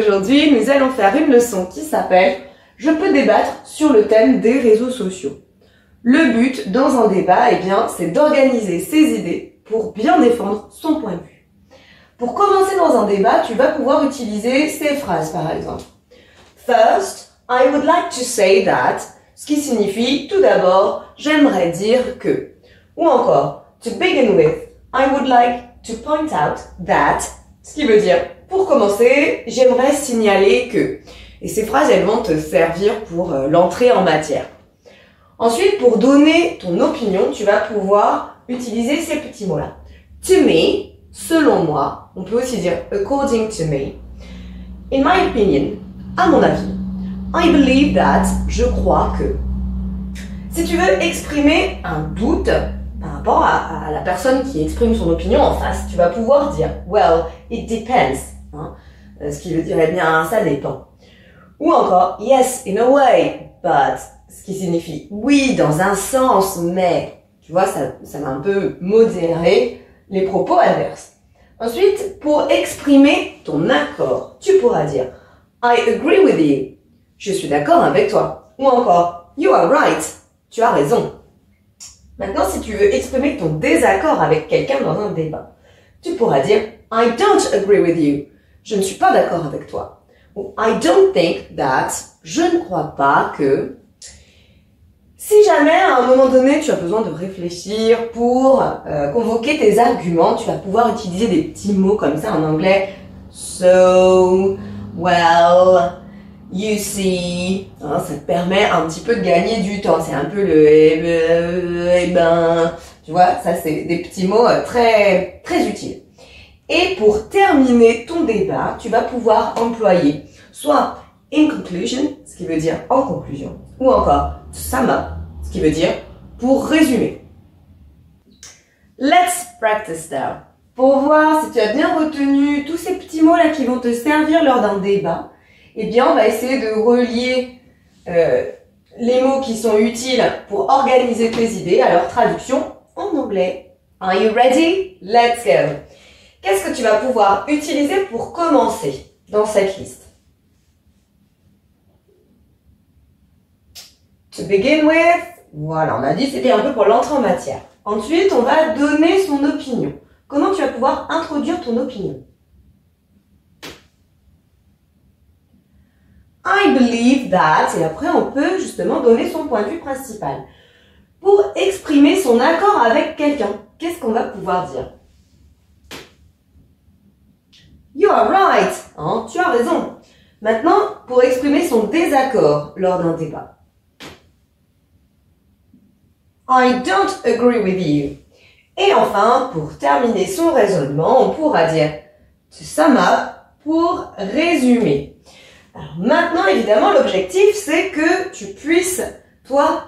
Aujourd'hui, nous allons faire une leçon qui s'appelle « Je peux débattre sur le thème des réseaux sociaux ». Le but dans un débat, c'est d'organiser ses idées pour bien défendre son point de vue. Pour commencer dans un débat, tu vas pouvoir utiliser ces phrases par exemple. First, I would like to say that, ce qui signifie tout d'abord, j'aimerais dire que. Ou encore, to begin with, I would like to point out that, ce qui veut dire, pour commencer, j'aimerais signaler que. Et ces phrases, elles vont te servir pour l'entrée en matière. Ensuite, pour donner ton opinion, tu vas pouvoir utiliser ces petits mots-là. To me, selon moi, on peut aussi dire according to me. In my opinion, à mon avis. I believe that, je crois que. Si tu veux exprimer un doute par rapport à la personne qui exprime son opinion en face, tu vas pouvoir dire well, it depends. Ce qui veut dire ça dépend. Ou encore yes, in a way, but, ce qui signifie oui dans un sens, mais. Tu vois, ça va un peu modérer les propos adverses. Ensuite, pour exprimer ton accord, tu pourras dire I agree with you. Je suis d'accord avec toi. Ou encore you are right. Tu as raison. Maintenant, si tu veux exprimer ton désaccord avec quelqu'un dans un débat, tu pourras dire I don't agree with you. Je ne suis pas d'accord avec toi. Ou I don't think that. Je ne crois pas que. Si jamais, à un moment donné, tu as besoin de réfléchir pour convoquer tes arguments, tu vas pouvoir utiliser des petits mots comme ça en anglais. So, well, you see. Ça te permet un petit peu de gagner du temps. C'est un peu le eh ben. Tu vois, ça c'est des petits mots très, très utiles. Et pour terminer ton débat, tu vas pouvoir employer soit in conclusion, ce qui veut dire en conclusion, ou encore to sum up, ce qui veut dire pour résumer. Let's practice now. Pour voir si tu as bien retenu tous ces petits mots-là qui vont te servir lors d'un débat, on va essayer de relier les mots qui sont utiles pour organiser tes idées à leur traduction en anglais. Are you ready? Let's go. Qu'est-ce que tu vas pouvoir utiliser pour commencer dans cette liste? To begin with, voilà, on a dit c'était un peu pour l'entrée en matière. Ensuite, on va donner son opinion. Comment tu vas pouvoir introduire ton opinion? I believe that, et après on peut justement donner son point de vue principal. Pour exprimer son accord avec quelqu'un, qu'est-ce qu'on va pouvoir dire? You are right, tu as raison. Maintenant, pour exprimer son désaccord lors d'un débat. I don't agree with you. Et enfin, pour terminer son raisonnement, on pourra dire to sum up pour résumer. Alors maintenant, évidemment, l'objectif, c'est que tu puisses, toi,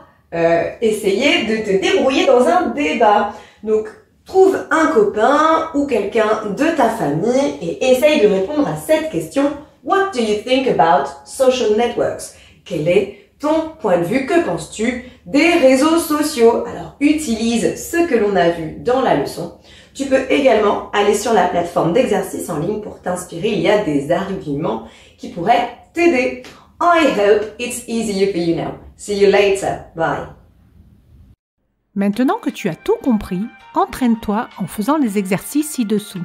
essayer de te débrouiller dans un débat. Donc, trouve un copain ou quelqu'un de ta famille et essaye de répondre à cette question. What do you think about social networks? Quel est ton point de vue? Que penses-tu des réseaux sociaux? Alors, utilise ce que l'on a vu dans la leçon. Tu peux également aller sur la plateforme d'exercice en ligne pour t'inspirer. Il y a des arguments qui pourraient t'aider. I hope it's easier for you now. See you later. Bye. Maintenant que tu as tout compris, entraîne-toi en faisant les exercices ci-dessous.